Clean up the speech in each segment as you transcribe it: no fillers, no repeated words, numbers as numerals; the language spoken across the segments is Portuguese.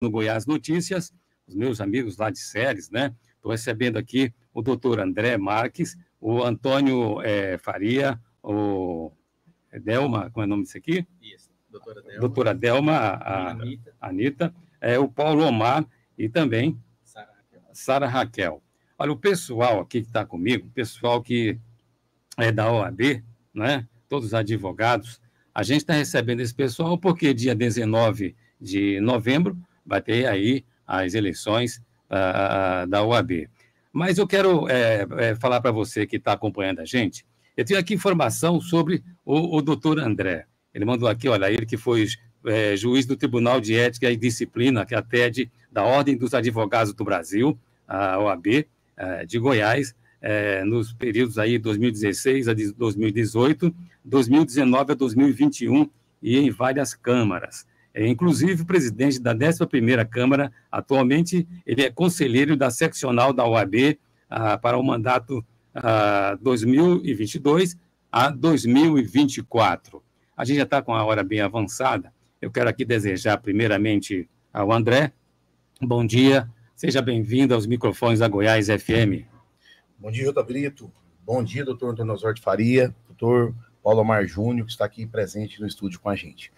no Goiás Notícias, os meus amigos lá de Ceres, né? Estou recebendo aqui o doutor André Marques, o Antônio Faria, o Delma, como é o nome disso aqui? Isso, doutora Delma, a Anitta, o Paulo Omar e também Sara Raquel. Olha, o pessoal aqui que está comigo, o pessoal que é da OAB, né? Todos os advogados, a gente está recebendo esse pessoal porque dia 19 de novembro vai ter aí as eleições da OAB. Mas eu quero falar para você que está acompanhando a gente, eu tenho aqui informação sobre o doutor André. Ele mandou aqui, olha, ele que foi juiz do Tribunal de Ética e Disciplina, que é a TED, da Ordem dos Advogados do Brasil, a OAB, de Goiás, nos períodos aí 2016 a 2018, 2019 a 2021 e em várias câmaras. Inclusive, o presidente da 11ª Câmara, atualmente, ele é conselheiro da seccional da OAB para o mandato 2022 a 2024. A gente já está com a hora bem avançada. Eu quero aqui desejar, primeiramente, ao André, bom dia, seja bem-vindo aos microfones da Goiás FM. Bom dia, J. Brito. Bom dia, doutor Antônio Osório Faria, doutor Paulo Omar Júnior, que está aqui presente no estúdio com a gente.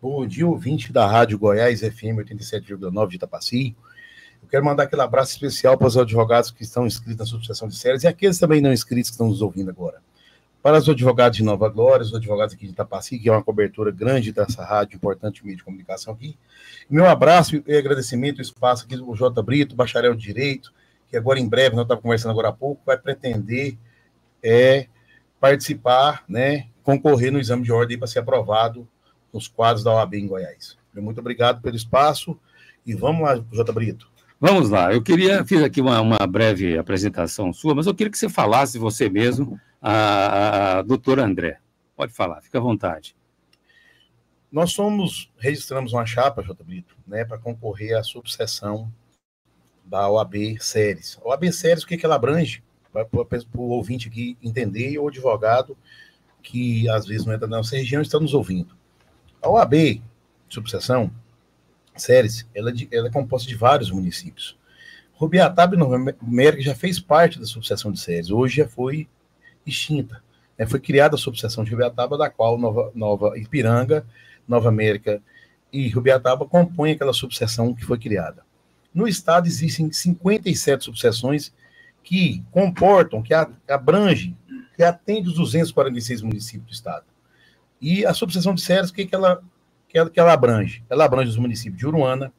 Bom dia, ouvinte da Rádio Goiás FM 87,9 de Itapaci. Eu quero mandar aquele abraço especial para os advogados que estão inscritos na subseção de Ceres e aqueles também não inscritos que estão nos ouvindo agora. Para os advogados de Nova Glória, os advogados aqui de Itapaci, que é uma cobertura grande dessa rádio, importante meio de comunicação aqui. Meu abraço e agradecimento ao espaço aqui do J. Brito, bacharel de Direito, que agora em breve, nós estávamos conversando agora há pouco, vai pretender participar, né, concorrer no exame de ordem para ser aprovado nos quadros da OAB em Goiás. Muito obrigado pelo espaço e vamos lá, J. Brito. Vamos lá, fiz aqui uma breve apresentação sua, mas eu queria que você falasse você mesmo, a doutora André. Pode falar, fica à vontade. Nós registramos uma chapa, J. Brito, né, para concorrer à subseção da OAB Ceres. A OAB Ceres, o que ela abrange? Para o ouvinte aqui entender e o advogado que às vezes não é da nossa região está nos ouvindo. A OAB, subseção Ceres, ela é composta de vários municípios. Rubiataba e Nova América já fez parte da subseção de Ceres, hoje já foi extinta. Foi criada a subseção de Rubiataba, da qual Nova Ipiranga, Nova América e Rubiataba compõem aquela subseção que foi criada. No estado existem 57 subseções que comportam, que abrangem, que atendem os 246 municípios do estado. E a subseção de Ceres, o que ela abrange? Ela abrange os municípios de Uruana,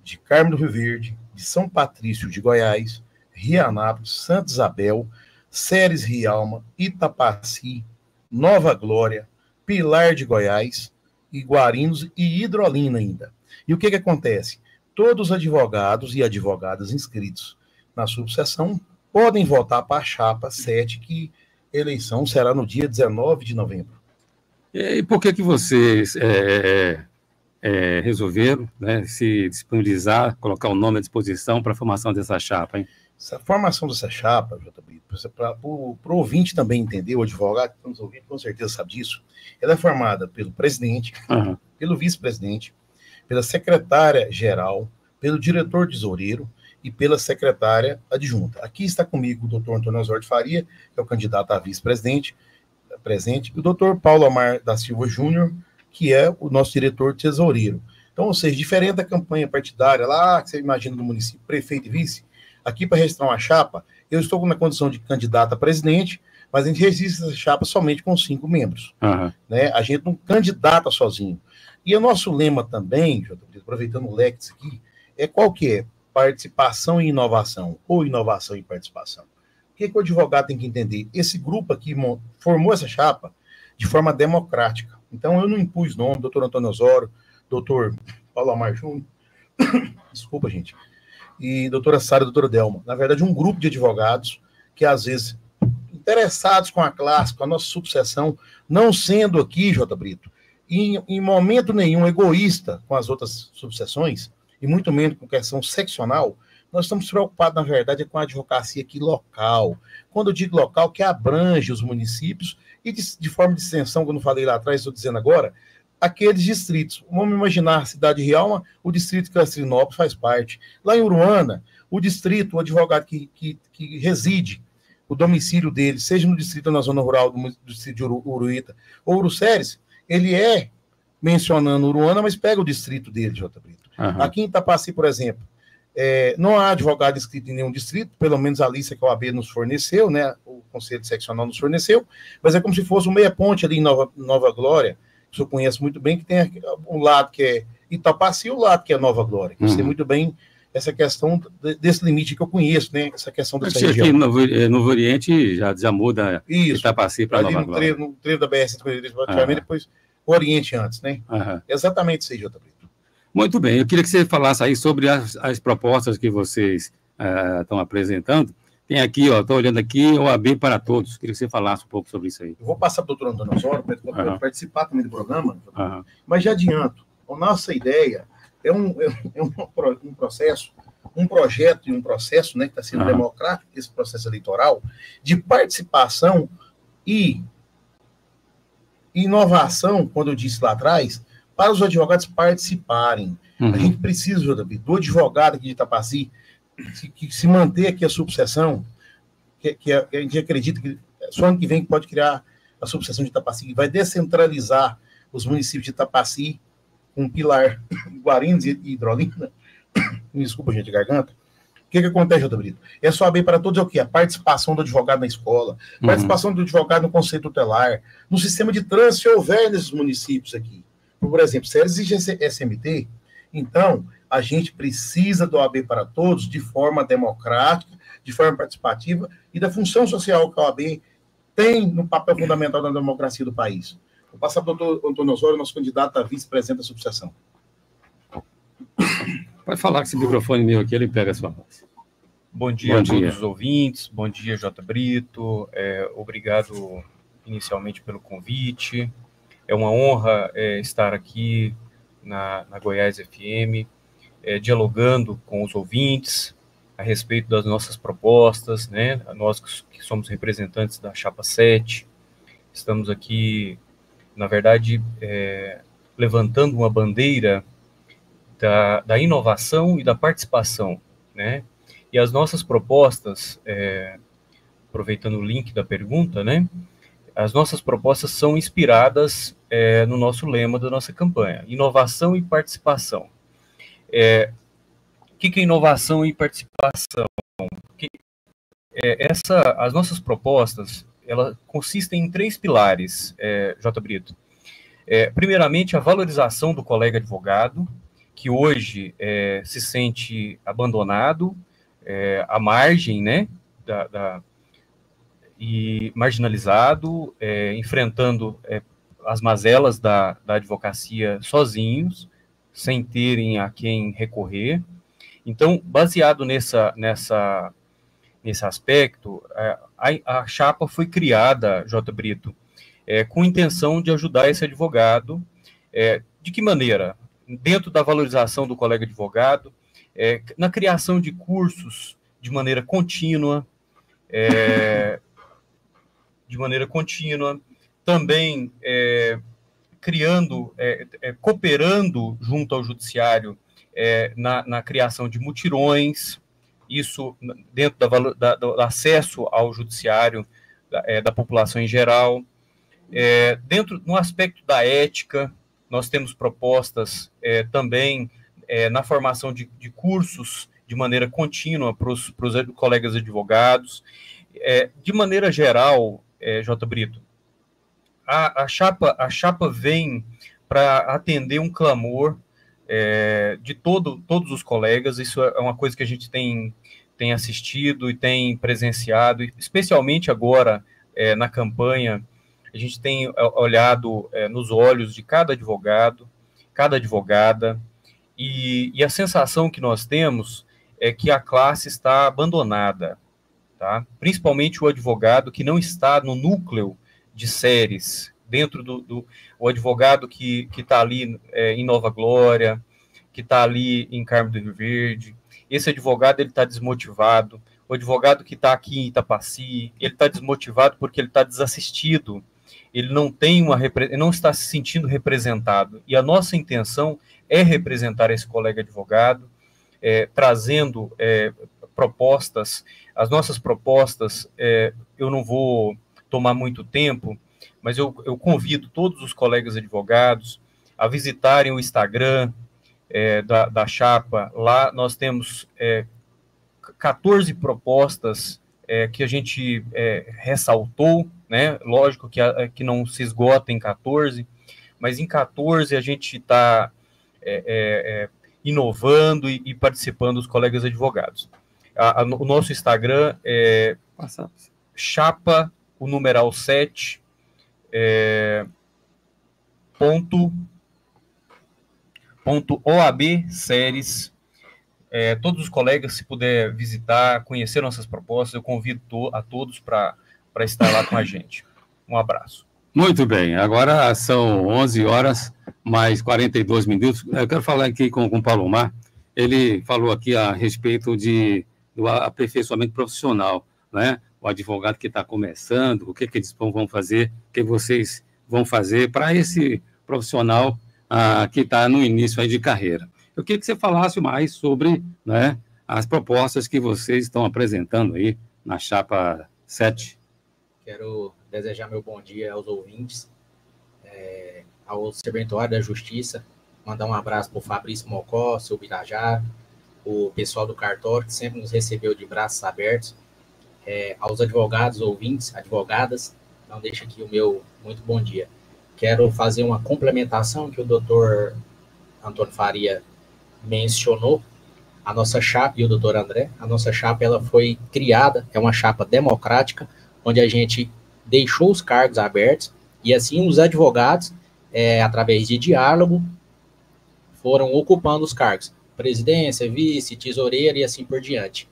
de Carmo do Rio Verde, de São Patrício de Goiás, Rianápolis, Santa Isabel, Ceres Rialma, Itapaci, Nova Glória, Pilar de Goiás, Iguarinos e Hidrolina ainda. E o que acontece? Todos os advogados e advogadas inscritos na subseção podem votar para a chapa 7, que a eleição será no dia 19 de novembro. E por que vocês resolveram, né, se disponibilizar, colocar o nome à disposição para a formação dessa chapa, hein? Essa formação dessa chapa, J. Brito, para o ouvinte também entender, o advogado que está nos ouvindo com certeza sabe disso, ela é formada pelo presidente, pelo vice-presidente, pela secretária-geral, pelo diretor-tesoureiro e pela secretária adjunta. Aqui está comigo o doutor Antônio Osório Faria, que é o candidato a vice-presidente, presente, e o doutor Paulo Omar da Silva Júnior, que é o nosso diretor-tesoureiro. Então, ou seja, diferente da campanha partidária lá, que você imagina no município, prefeito e vice, aqui para registrar uma chapa, eu estou na condição de candidato a presidente, mas a gente registra essa chapa somente com 5 membros. Né? A gente não candidata sozinho. E o nosso lema também, aproveitando o leque disso aqui, qual que é? Participação e inovação, ou inovação e participação. O que o advogado tem que entender? Esse grupo aqui formou essa chapa de forma democrática. Então, eu não impus nome, doutor Antônio Osório, doutor Paulo Omar Júnior, desculpa, gente, e doutora Sara e doutora Delma. Na verdade, um grupo de advogados que, às vezes, interessados com a classe, com a nossa subseção, não sendo aqui, J. Brito, em momento nenhum egoísta com as outras subseções, e muito menos com questão seccional, nós estamos preocupados, na verdade, com a advocacia aqui local. Quando eu digo local, que abrange os municípios e de forma de extensão, como eu falei lá atrás, estou dizendo agora, aqueles distritos. Vamos imaginar a cidade de Rialma, o distrito de Castrinópolis faz parte. Lá em Uruana, o distrito, o advogado que reside, o domicílio dele, seja no distrito ou na zona rural do distrito de Uruíta ou Uruceres, ele é mencionando Uruana, mas pega o distrito dele, J. Brito. Uhum. Aqui em Itapaci, por exemplo, não há advogado inscrito em nenhum distrito, pelo menos a lista que a OAB nos forneceu, né, o Conselho Seccional nos forneceu, mas é como se fosse um meia-ponte ali em Nova Glória, que o senhor conhece muito bem, que tem um lado que é Itapaci e o lado que é Nova Glória. Eu sei muito bem essa questão desse limite que eu conheço, né, essa questão dessa região. Aqui no Novo Oriente já muda Itapaci para Nova Glória. No trevo da BR-143, praticamente, depois o Oriente antes, né? Exatamente isso aí, J. Brito. Muito bem, eu queria que você falasse aí sobre as propostas que vocês estão apresentando. Tem aqui, estou olhando aqui, OAB para todos. Queria que você falasse um pouco sobre isso aí. Eu vou passar para o doutor Antônio Osório para participar também do programa, mas já adianto, a nossa ideia é um processo, um projeto e um processo, né, que está sendo democrático, esse processo eleitoral, de participação e inovação, quando eu disse lá atrás, para os advogados participarem. A gente precisa, do advogado aqui de Itapaci, que se manter aqui a subseção, que a gente acredita que só ano que vem pode criar a subseção de Itapaci, que vai descentralizar os municípios de Itapaci, com Pilar, Guarinos e Hidrolina. Me desculpa, gente, garganta. O que acontece, J. Brito? É só abrir para todos, é o quê? A participação do advogado na escola, participação do advogado no conselho tutelar, no sistema de trânsito, se houver nesses municípios aqui. Por exemplo, se exige SMT, então a gente precisa do OAB para todos de forma democrática, de forma participativa e da função social que a OAB tem no papel fundamental da democracia do país. Vou passar para o doutor Antônio Osório, nosso candidato a vice-presidente da subseção. Pode falar que esse microfone meu aqui, ele pega a sua voz. Bom dia a todos os ouvintes, bom dia, J. Brito, obrigado inicialmente pelo convite. É uma honra estar aqui na Goiás FM, dialogando com os ouvintes a respeito das nossas propostas, né? Nós que somos representantes da Chapa 7, estamos aqui, na verdade, levantando uma bandeira da inovação e da participação, né? E as nossas propostas, aproveitando o link da pergunta, né? As nossas propostas são inspiradas no nosso lema da nossa campanha, inovação e participação. O que é inovação e participação? As nossas propostas, elas consistem em 3 pilares, J. Brito. Primeiramente, a valorização do colega advogado, que hoje se sente abandonado, à margem, né, e marginalizado, enfrentando as mazelas da advocacia sozinhos, sem terem a quem recorrer. Então, baseado nesse aspecto, a chapa foi criada, J. Brito, com intenção de ajudar esse advogado. De que maneira? Dentro da valorização do colega advogado, na criação de cursos de maneira contínua, também cooperando junto ao judiciário na criação de mutirões, isso dentro do acesso ao judiciário da população em geral. No aspecto da ética, nós temos propostas também na formação de cursos de maneira contínua para os colegas advogados. De maneira geral, J. Brito, a chapa vem para atender um clamor de todos os colegas. Isso é uma coisa que a gente tem assistido e tem presenciado, especialmente agora na campanha. A gente tem olhado nos olhos de cada advogado, cada advogada, e a sensação que nós temos é que a classe está abandonada, tá? Principalmente o advogado que não está no núcleo de séries, dentro o advogado que está ali em Nova Glória, que está ali em Carmo do Rio Verde. Esse advogado ele está desmotivado. O advogado que está aqui em Itapaci, ele está desmotivado porque ele está desassistido. ele não está se sentindo representado. E a nossa intenção é representar esse colega advogado, trazendo propostas. As nossas propostas, eu não vou tomar muito tempo, mas eu convido todos os colegas advogados a visitarem o Instagram da Chapa. Lá nós temos 14 propostas que a gente ressaltou, né? Lógico que não se esgota em 14, mas em 14 a gente está inovando e participando dos colegas advogados. O nosso Instagram é Chapa, o numeral 7, .oab séries. Todos os colegas, se puder visitar, conhecer nossas propostas, eu convido a todos para estar lá com a gente. Um abraço. Muito bem, agora são 11 horas, mais 42 minutos. Eu quero falar aqui com o Paulo Omar. Ele falou aqui a respeito do aperfeiçoamento profissional, né? O advogado que está começando, o que eles vão fazer, o que vocês vão fazer para esse profissional que está no início aí de carreira. Eu queria que você falasse mais sobre, né, as propostas que vocês estão apresentando aí na Chapa 7. Quero desejar meu bom dia aos ouvintes, ao Serventuário da Justiça, mandar um abraço para o Fabrício Mocó, seu Birajá, o pessoal do cartório, que sempre nos recebeu de braços abertos, aos advogados, ouvintes, advogadas, então deixa aqui o meu muito bom dia. Quero fazer uma complementação que o doutor Antônio Faria mencionou, a nossa chapa, e o doutor André, a nossa chapa ela foi criada, é uma chapa democrática, onde a gente deixou os cargos abertos, e assim os advogados, através de diálogo, foram ocupando os cargos, presidência, vice, tesoureiro e assim por diante.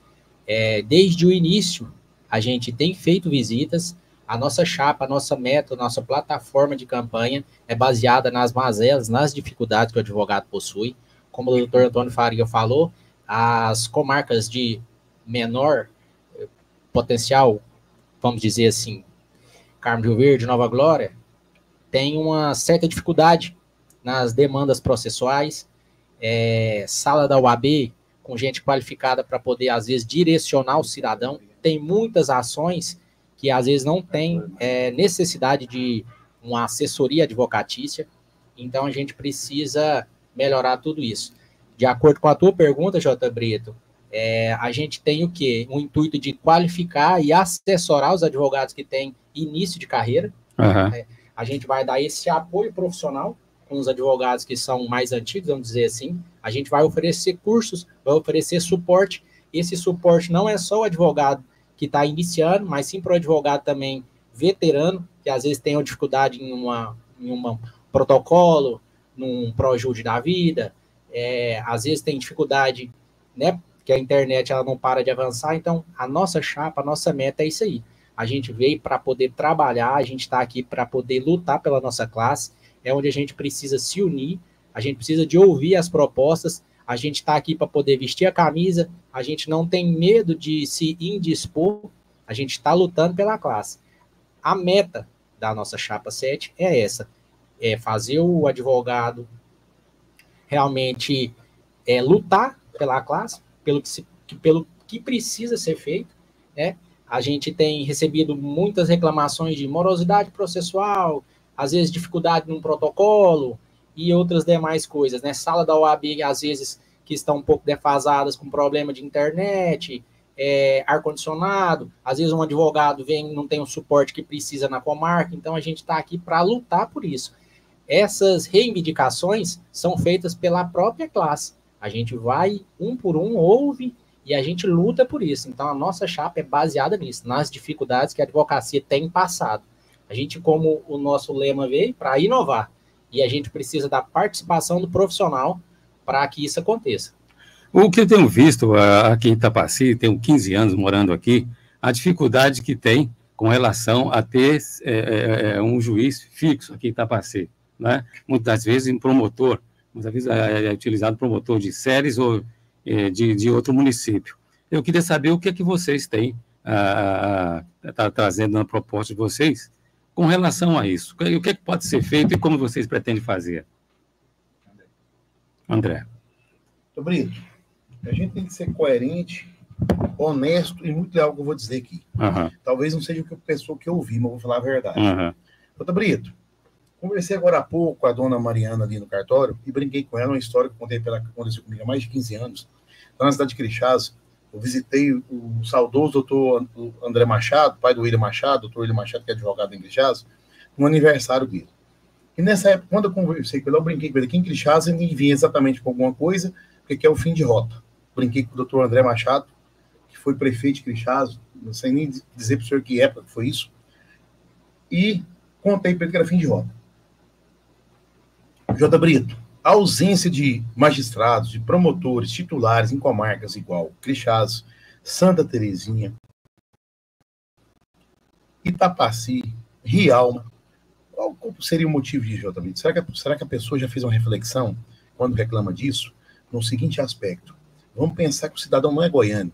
Desde o início, a gente tem feito visitas, a nossa chapa, a nossa meta, a nossa plataforma de campanha é baseada nas mazelas, nas dificuldades que o advogado possui. Como o doutor Antônio Faria falou, as comarcas de menor potencial, vamos dizer assim, Carmo de Rio Verde, Nova Glória, tem uma certa dificuldade nas demandas processuais, sala da UAB, com gente qualificada para poder, às vezes, direcionar o cidadão. Tem muitas ações que, às vezes, não tem necessidade de uma assessoria advocatícia. Então, a gente precisa melhorar tudo isso. De acordo com a tua pergunta, J. Brito, a gente tem o quê? Um intuito de qualificar e assessorar os advogados que têm início de carreira. Uhum. A gente vai dar esse apoio profissional com os advogados que são mais antigos, vamos dizer assim. A gente vai oferecer cursos, vai oferecer suporte. Esse suporte não é só o advogado que está iniciando, mas sim para o advogado também veterano, que às vezes tem uma dificuldade em um protocolo, num projude da vida, às vezes tem dificuldade, né, que a internet ela não para de avançar. Então, a nossa chapa, a nossa meta é isso aí. A gente veio para poder trabalhar, a gente está aqui para poder lutar pela nossa classe, é onde a gente precisa se unir, a gente precisa de ouvir as propostas, a gente está aqui para poder vestir a camisa, a gente não tem medo de se indispor, a gente está lutando pela classe. A meta da nossa Chapa 7 é essa, é fazer o advogado realmente lutar pela classe, pelo que precisa ser feito, né? A gente tem recebido muitas reclamações de morosidade processual, às vezes dificuldade num protocolo e outras demais coisas, né? Sala da OAB, às vezes, que estão um pouco defasadas com problema de internet, ar-condicionado, às vezes um advogado vem não tem o suporte que precisa na comarca, então a gente está aqui para lutar por isso. Essas reivindicações são feitas pela própria classe. A gente vai um por um, ouve e a gente luta por isso. Então, a nossa chapa é baseada nisso, nas dificuldades que a advocacia tem passado. A gente, como o nosso lema veio, para inovar. E a gente precisa da participação do profissional para que isso aconteça. O que eu tenho visto aqui em Itapaci, tenho 15 anos morando aqui, a dificuldade que tem com relação a ter um juiz fixo aqui em Itapaci, né? Muitas vezes um promotor, muitas vezes é utilizado promotor de séries ou de outro município. Eu queria saber o que é que vocês têm tá trazendo na proposta de vocês com relação a isso? O que pode ser feito e como vocês pretendem fazer? André. Brito, a gente tem que ser coerente, honesto e muito leal, que eu vou dizer aqui. Talvez não seja o que a pessoa que eu ouvi, mas eu vou falar a verdade. Brito, conversei agora há pouco com a dona Mariana ali no cartório e brinquei com ela uma história que aconteceu comigo há mais de 15 anos. Lá na cidade de Crixás, eu visitei o saudoso doutor André Machado, pai do William Machado, doutor William Machado, que é advogado em Crixás, no aniversário dele. E nessa época, quando eu conversei com ele, eu brinquei com ele aqui em Crixás, ele vinha exatamente com alguma coisa, porque é o fim de rota. Brinquei com o doutor André Machado, que foi prefeito de Crixás, não sei nem dizer para o senhor que época foi isso, e contei para ele que era fim de rota. J. Brito, a ausência de magistrados, de promotores, titulares em comarcas igual Crixás, Santa Terezinha, Itapaci, Rialma, qual seria o motivo disso, J. Brito? Será que a pessoa já fez uma reflexão, quando reclama disso, no seguinte aspecto? Vamos pensar que o cidadão não é goiano,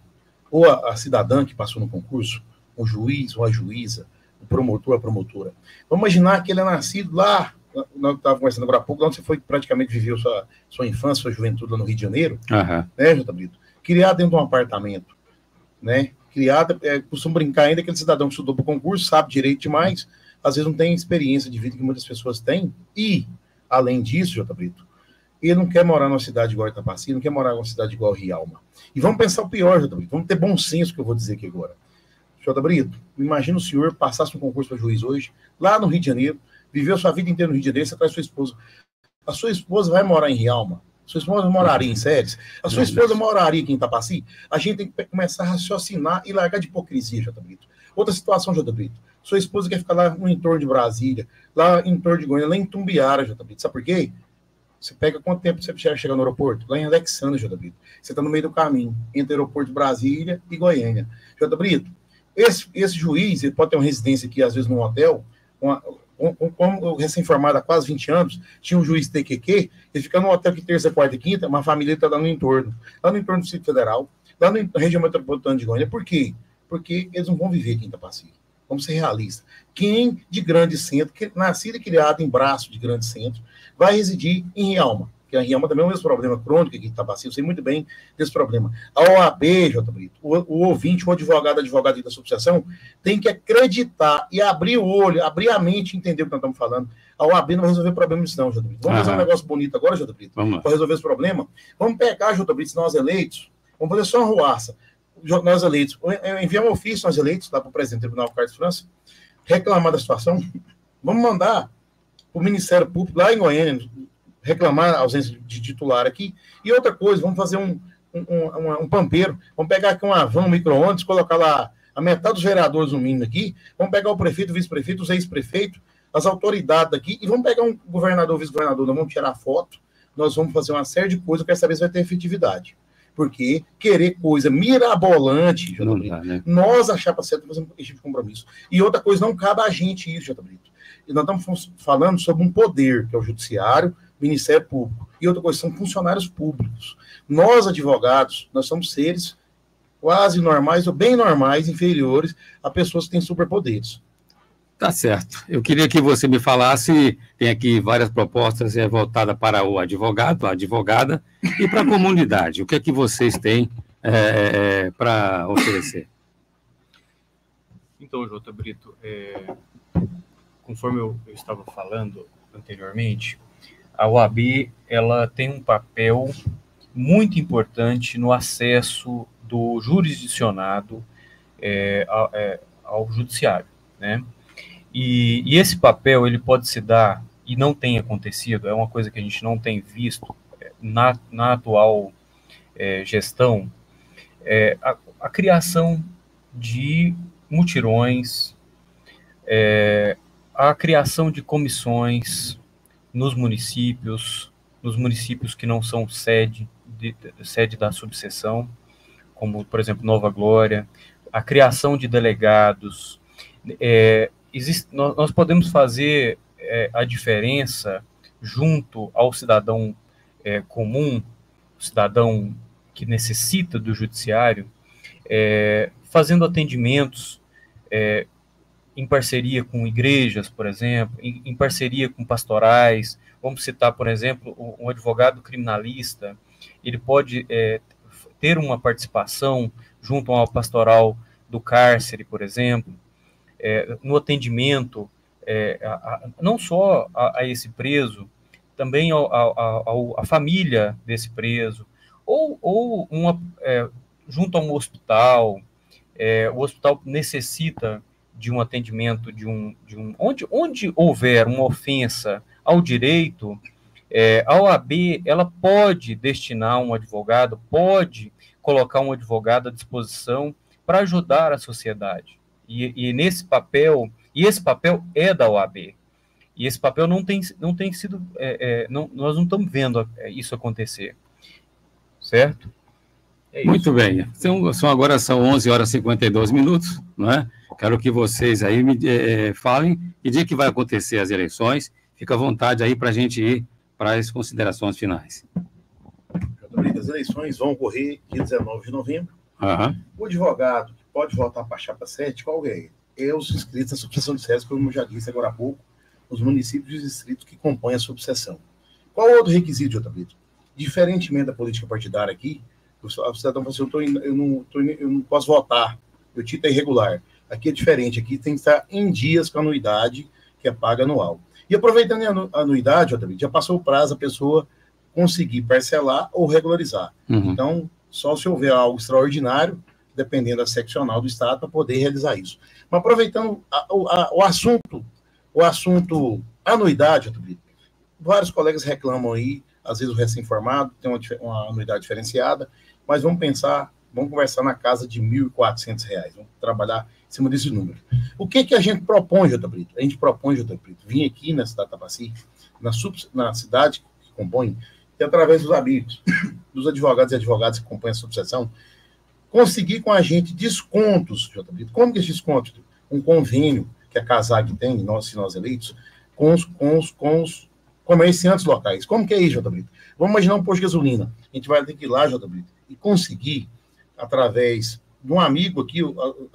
ou a cidadã que passou no concurso, o juiz ou a juíza, o promotor, a promotora. Vamos imaginar que ele é nascido lá, nós estávamos conversando agora há pouco, onde você foi praticamente viveu sua infância, sua juventude lá no Rio de Janeiro, né, J. Brito? Criado dentro de um apartamento, né? Criado, costumo brincar ainda, aquele cidadão que estudou para o concurso, sabe direito demais, às vezes não tem experiência de vida que muitas pessoas têm, e, além disso, J. Brito, ele não quer morar numa cidade igual Itapaci, não quer morar numa cidade igual Rialma. E vamos pensar o pior, J. Brito, vamos ter bom senso, que eu vou dizer aqui agora. J. Brito, imagina o senhor passasse um concurso para juiz hoje, lá no Rio de Janeiro, viveu sua vida inteira no Rio de Janeiro, você traz sua esposa. A sua esposa vai morar em Rialma, sua esposa moraria em Séries, a sua esposa moraria aqui em Itapaci. A gente tem que começar a raciocinar e largar de hipocrisia, J. Brito. Outra situação, J. Brito, sua esposa quer ficar lá no entorno de Brasília, lá em torno de Goiânia, lá em Tumbiara, J. Brito. Sabe por quê? Você pega quanto tempo você chega no aeroporto? Lá em Alexandre, J. Brito. Você está no meio do caminho, entre o aeroporto de Brasília e Goiânia. J. Brito, esse juiz, ele pode ter uma residência aqui, às vezes, num hotel, como recém-formado há quase 20 anos, tinha um juiz TQQ, ele fica no hotel que terça, quarta e quinta, uma família está lá no entorno do Distrito Federal, lá na região metropolitana de Goiânia. Por quê? Porque eles não vão viver aqui em Itapaci. Vamos ser realistas. Quem de grande centro, nascido e criado em braço de grande centro, vai residir em Rialma. Porque a Rialma também é o mesmo problema crônico aqui em Itapaci, eu sei muito bem desse problema. A OAB, J. Brito, o ouvinte, o advogado da associação, tem que acreditar e abrir o olho, abrir a mente e entender o que nós estamos falando. A OAB não vai resolver problemas não, J. Brito. Vamos fazer um negócio bonito agora, J. Brito, para resolver esse problema. Vamos pegar, J. Brito, nós eleitos, vamos fazer só uma ruaça. Nós eleitos, enviar um ofício nós eleitos lá para o presidente do Tribunal Carlos de França, reclamar da situação, vamos mandar para o Ministério Público lá em Goiânia, reclamar a ausência de titular aqui, e outra coisa, vamos fazer um pampeiro, vamos pegar aqui uma van, um micro-ônibus, colocar lá a metade dos vereadores no mínimo aqui, vamos pegar o prefeito, o vice-prefeito, os ex-prefeitos, as autoridades daqui, e vamos pegar um governador, vice-governador, nós vamos tirar foto, nós vamos fazer uma série de coisas, eu quero saber se vai ter efetividade. Porque querer coisa mirabolante, J. Brito, né? Nós, a chapa certa, fazemos esse tipo de compromisso. E outra coisa, não cabe a gente isso, J. Brito. E nós estamos falando sobre um poder, que é o Judiciário, Ministério Público. E outra coisa, são funcionários públicos. Nós, advogados, nós somos seres quase normais, ou bem normais, inferiores a pessoas que têm superpoderes. Tá certo. Eu queria que você me falasse, tem aqui várias propostas voltadas para o advogado, a advogada, e para a comunidade. O que é que vocês têm para oferecer? Então, J. Brito, conforme eu estava falando anteriormente, a OAB ela tem um papel muito importante no acesso do jurisdicionado ao judiciário, né? E esse papel, ele pode se dar, e não tem acontecido, é uma coisa que a gente não tem visto na atual gestão, a criação de mutirões, a criação de comissões nos municípios que não são sede da subseção, como, por exemplo, Nova Glória, a criação de delegados. Nós podemos fazer a diferença junto ao cidadão comum, o cidadão que necessita do judiciário, fazendo atendimentos em parceria com igrejas, por exemplo, em parceria com pastorais. Vamos citar, por exemplo, um advogado criminalista, ele pode ter uma participação junto ao pastoral do cárcere, por exemplo, no atendimento, não só a esse preso, também a família desse preso, ou junto a um hospital. O hospital necessita de um atendimento, onde houver uma ofensa ao direito, a OAB ela pode destinar um advogado, pode colocar um advogado à disposição para ajudar a sociedade. E nesse papel, esse papel é da OAB. E esse papel não tem sido, nós não estamos vendo isso acontecer. Certo? Muito bem. Agora são 11h52, não é? Quero que vocês aí me falem que dia que vai acontecer as eleições. Fica à vontade aí para a gente ir para as considerações finais. As eleições vão ocorrer dia 19 de novembro. Uhum. O advogado que pode votar para a chapa 7, qual é? É os inscritos na subseção de SESC, como eu já disse agora há pouco, os municípios e distritos que compõem a subseção. Qual é o outro requisito, J. Brito? Diferentemente da política partidária aqui, o cidadão fala assim, eu não posso votar, meu título é irregular. Aqui é diferente, aqui tem que estar em dias com a anuidade que é paga anual. E aproveitando a anuidade, já passou o prazo a pessoa conseguir parcelar ou regularizar. Uhum. Então, só se houver algo extraordinário, dependendo da seccional do Estado, para poder realizar isso. Mas aproveitando o assunto anuidade, vários colegas reclamam aí, às vezes o recém-formado tem uma anuidade diferenciada, mas vamos conversar na casa de R$ 1.400, vamos trabalhar em cima desse número. O que a gente propõe, J. Brito? A gente propõe, J. Brito, vir aqui na cidade de Tabaci, na cidade que compõe, e através dos amigos, dos advogados e advogadas que compõem a subseção, conseguir com a gente descontos, J. Brito. Como que é esse desconto? Um convênio que a CASAG tem, se nós eleitos, com os comerciantes locais. Como que é isso, J. Brito? Vamos imaginar um posto de gasolina. A gente vai ter que ir lá, J. Brito, e conseguir, através de um amigo aqui,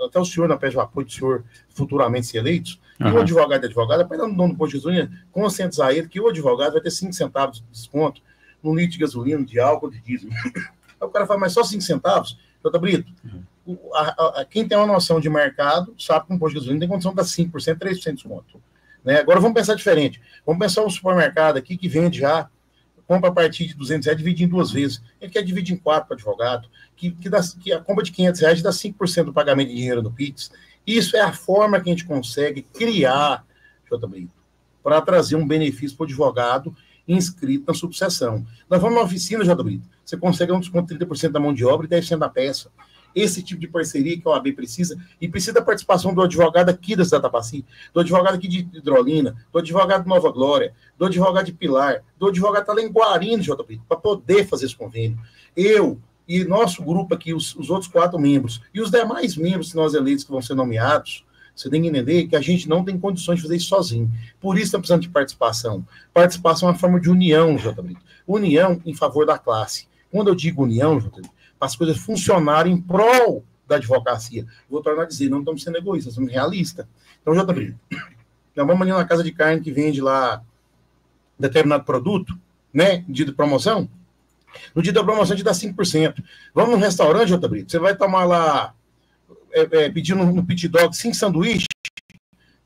até o senhor, na pé de apoio do senhor, futuramente se eleitos, e o advogado e advogada, para dar no dono do posto de gasolina, conscientizar ele que o advogado vai ter 5 centavos de desconto no litro de gasolina, de álcool, de diesel. Aí o cara fala, mas só 5 centavos? J. Brito, quem tem uma noção de mercado sabe que um posto de gasolina tem condição de dar 5%, 3% de desconto. Né? Agora vamos pensar diferente. Vamos pensar um supermercado aqui que vende já, compra a partir de R$200, divide em 2 vezes. Ele quer dividir em 4 para o advogado, que a compra de R$500 dá 5% do pagamento de dinheiro no Pix. Isso é a forma que a gente consegue criar, J. Brito, para trazer um benefício para o advogado inscrito na subseção. Nós vamos na oficina, J. Brito, você consegue um desconto de 30% da mão de obra e 10% da peça. Esse tipo de parceria que a OAB precisa, e precisa da participação do advogado aqui da cidade de Tabaci, do advogado aqui de Hidrolina, do advogado de Nova Glória, do advogado de Pilar, do advogado lá em Guarino, J. Brito, para poder fazer esse convênio. Eu e nosso grupo aqui, os outros 4 membros, e os demais membros que nós eleitos que vão ser nomeados, você tem que entender que a gente não tem condições de fazer isso sozinho. Por isso estamos precisando de participação. Participação é uma forma de união, J. Brito. União em favor da classe. Quando eu digo união, J. Brito, para as coisas funcionarem em prol da advocacia. Vou tornar a dizer, não estamos sendo egoístas, somos realistas. Então, J. Brito, nós vamos ali na casa de carne que vende lá determinado produto, né, dia de promoção. No dia da promoção, a gente dá 5%. Vamos num restaurante, J. Brito, você vai tomar lá, pedindo no pit dog 5 sanduíches,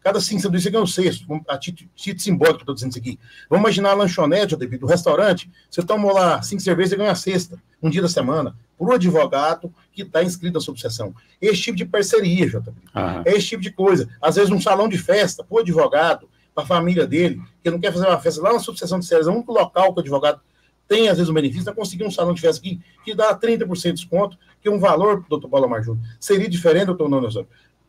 cada 5 sanduíches você ganha um sexto, a título simbólico que eu estou dizendo isso aqui. Vamos imaginar a lanchonete, J. Brito, do restaurante, você tomou lá 5 cervejas, você ganha a sexta, um dia da semana, para o advogado que está inscrito na subseção. Esse tipo de parceria, J. Brito. É esse tipo de coisa. Às vezes, um salão de festa, para o advogado, para a família dele, que não quer fazer uma festa lá na subseção de séries, é o único local que o advogado tem, às vezes, um benefício, vai conseguir um salão de festa aqui que dá 30% de desconto, que é um valor, doutor Paulo Amar Júnior, seria diferente, doutor Nuno,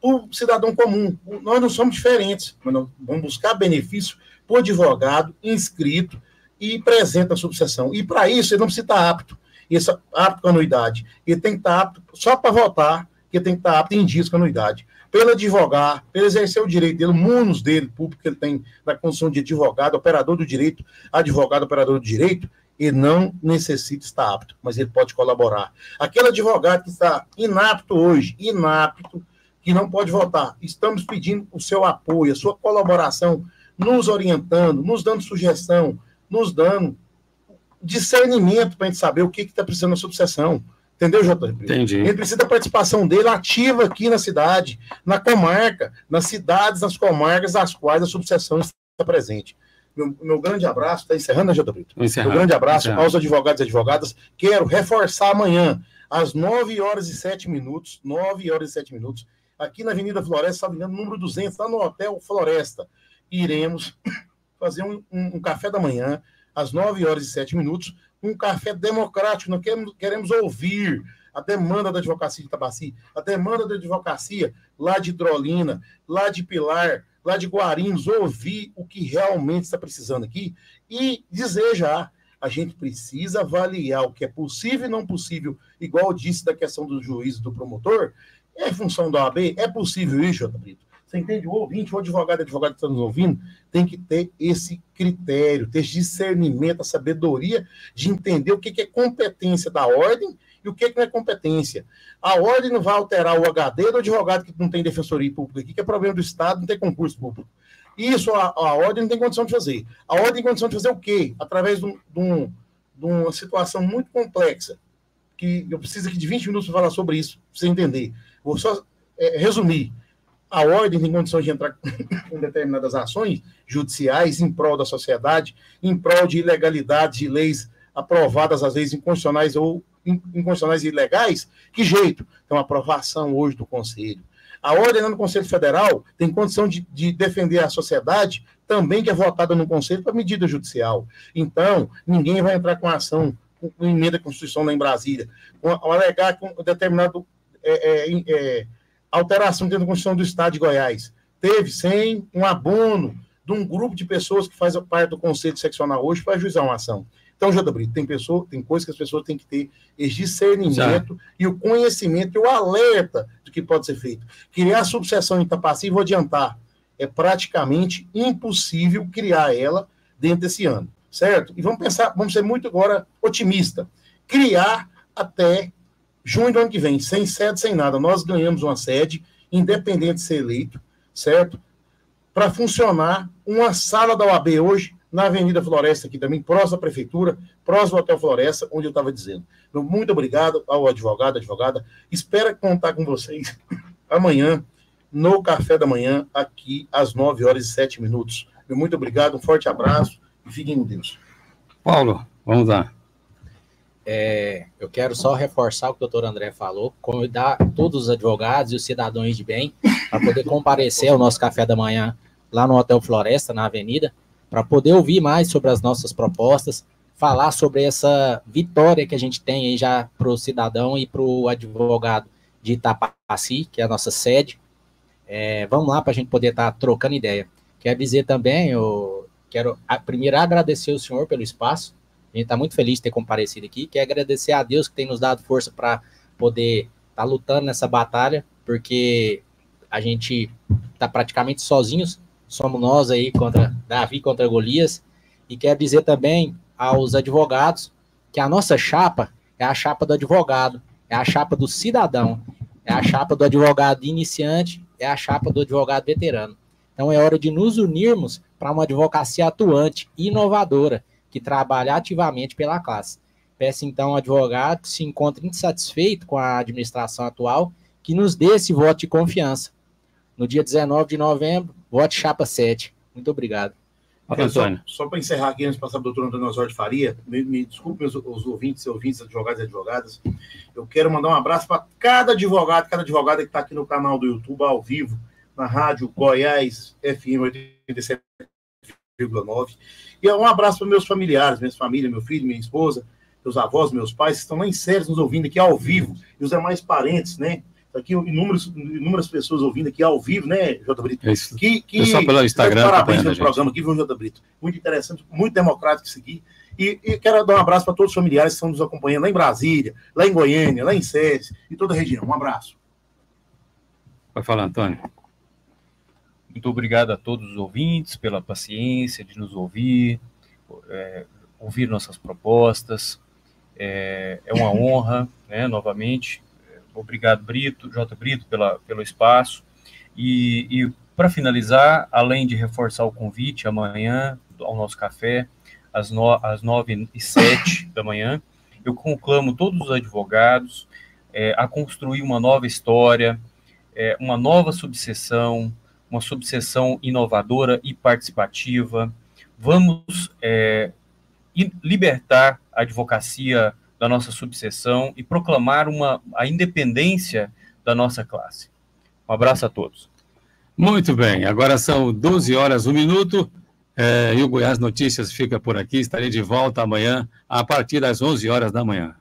o cidadão comum. Nós não somos diferentes, mas nós vamos buscar benefício para o advogado inscrito e presente na subseção. E, para isso, ele não precisa estar apto. Esse apto com anuidade. Ele tem que estar apto só para votar, que ele tem que estar apto em dias com anuidade. Pelo advogar, pelo exercer o direito dele, o munus dele, público que ele tem na condição de advogado, operador do direito, advogado, operador do direito, ele não necessita estar apto, mas ele pode colaborar. Aquele advogado que está inapto hoje, que não pode votar. Estamos pedindo o seu apoio, a sua colaboração, nos orientando, nos dando sugestão, nos dando discernimento para a gente saber o que está precisando na subseção. Entendeu, JB? Entendi. A gente precisa da participação dele ativa aqui na cidade, na comarca, nas cidades, nas comarcas, as quais a subseção está presente. Meu grande abraço, está encerrando, né, J. Brito? Meu grande abraço aos advogados e advogadas. Quero reforçar amanhã, às 9h07, 9h07, aqui na Avenida Floresta, número 200, lá no Hotel Floresta. Iremos fazer um café da manhã, às 9h07, um café democrático. Nós queremos ouvir a demanda da advocacia de Itabaci, a demanda da advocacia lá de Hidrolina, lá de Pilar, lá de Guarinos, ouvir o que realmente está precisando aqui e dizer já, a gente precisa avaliar o que é possível e não possível, igual eu disse da questão do juiz e do promotor, é função da OAB, é possível isso, J. Brito? Você entende? O ouvinte, o advogado que está nos ouvindo, tem que ter esse critério, ter esse discernimento, a sabedoria de entender o que é competência da ordem e o que não é competência. A ordem não vai alterar o HD do advogado que não tem defensoria pública aqui, que é problema do Estado, não tem concurso público. Isso a ordem não tem condição de fazer. A ordem tem condição de fazer o quê? Através de uma situação muito complexa, que eu preciso aqui de 20 minutos para falar sobre isso, para você entender. Vou só resumir. A ordem tem condições de entrar com determinadas ações judiciais em prol da sociedade, em prol de ilegalidade de leis aprovadas, às vezes, inconstitucionais ou inconstitucionais e ilegais. Que jeito? Então, aprovação hoje do Conselho. A ordem no Conselho Federal tem condição de defender a sociedade também, que é votada no Conselho para medida judicial. Então, ninguém vai entrar com ação, com emenda à Constituição lá em Brasília, ou alegar com determinado alteração dentro da Constituição do Estado de Goiás. Teve, sem um abono de um grupo de pessoas que faz parte do Conselho Seccional hoje para ajuizar uma ação. Então, J. Brito, tem coisas que as pessoas têm que ter esse discernimento e o conhecimento e o alerta do que pode ser feito. Criar a subseção em Itapaci, vou adiantar, é praticamente impossível criar ela dentro desse ano, certo? E vamos ser muito agora otimista. Criar até junho do ano que vem, sem sede, sem nada. Nós ganhamos uma sede, independente de ser eleito, certo? Para funcionar uma sala da OAB hoje, na Avenida Floresta, aqui também, próximo à Prefeitura, próximo ao Hotel Floresta, onde eu estava dizendo. Então, muito obrigado ao advogado, advogada. Espero contar com vocês amanhã, no café da manhã, aqui às 9h07. Muito obrigado, um forte abraço e fiquem com Deus. Paulo, vamos lá. Eu quero só reforçar o que o doutor André falou, convidar todos os advogados e os cidadãos de bem para poder comparecer ao nosso café da manhã lá no Hotel Floresta, na Avenida, para poder ouvir mais sobre as nossas propostas, falar sobre essa vitória que a gente tem aí já para o cidadão e para o advogado de Itapaci, que é a nossa sede. Vamos lá para a gente poder estar trocando ideia. Quero dizer também, eu quero primeiro agradecer o senhor pelo espaço. A gente está muito feliz de ter comparecido aqui. Quero agradecer a Deus que tem nos dado força para poder estar lutando nessa batalha, porque a gente está praticamente sozinhos. Somos nós aí contra Davi, contra Golias. E quero dizer também aos advogados que a nossa chapa é a chapa do advogado, é a chapa do cidadão, é a chapa do advogado iniciante, é a chapa do advogado veterano. Então é hora de nos unirmos para uma advocacia atuante e inovadora, que trabalha ativamente pela classe. Peço então ao advogado que se encontre insatisfeito com a administração atual, que nos dê esse voto de confiança. No dia 19 de novembro, vote chapa 7. Muito obrigado. Só para encerrar aqui, antes de passar para o doutor Antônio Osório Faria, me desculpe os ouvintes, advogados e advogadas, eu quero mandar um abraço para cada advogada que está aqui no canal do YouTube, ao vivo, na rádio Goiás FM 87,9. E um abraço para meus familiares, minha família, meu filho, minha esposa, meus avós, meus pais, que estão lá em séries nos ouvindo aqui ao vivo, e os demais parentes, né? Aqui inúmeras pessoas ouvindo aqui ao vivo, né, J. Brito? Isso. Só pelo Instagram. Parabéns pelo programa aqui, viu, J. Brito? Muito interessante, muito democrático isso aqui. E quero dar um abraço para todos os familiares que estão nos acompanhando lá em Brasília, lá em Goiânia, lá em Séries, e toda a região. Um abraço. Vai falar, Antônio. Muito obrigado a todos os ouvintes pela paciência de nos ouvir, ouvir nossas propostas. É uma honra, né, novamente, Obrigado, J. Brito, pelo espaço. E para finalizar, além de reforçar o convite amanhã ao nosso café, às 9h07 da manhã, eu conclamo todos os advogados a construir uma nova história, uma nova subseção, uma subseção inovadora e participativa. Vamos libertar a advocacia da nossa subseção e proclamar a independência da nossa classe. Um abraço a todos. Muito bem, agora são 12h01, e o Goiás Notícias fica por aqui. Estarei de volta amanhã, a partir das 11h da manhã.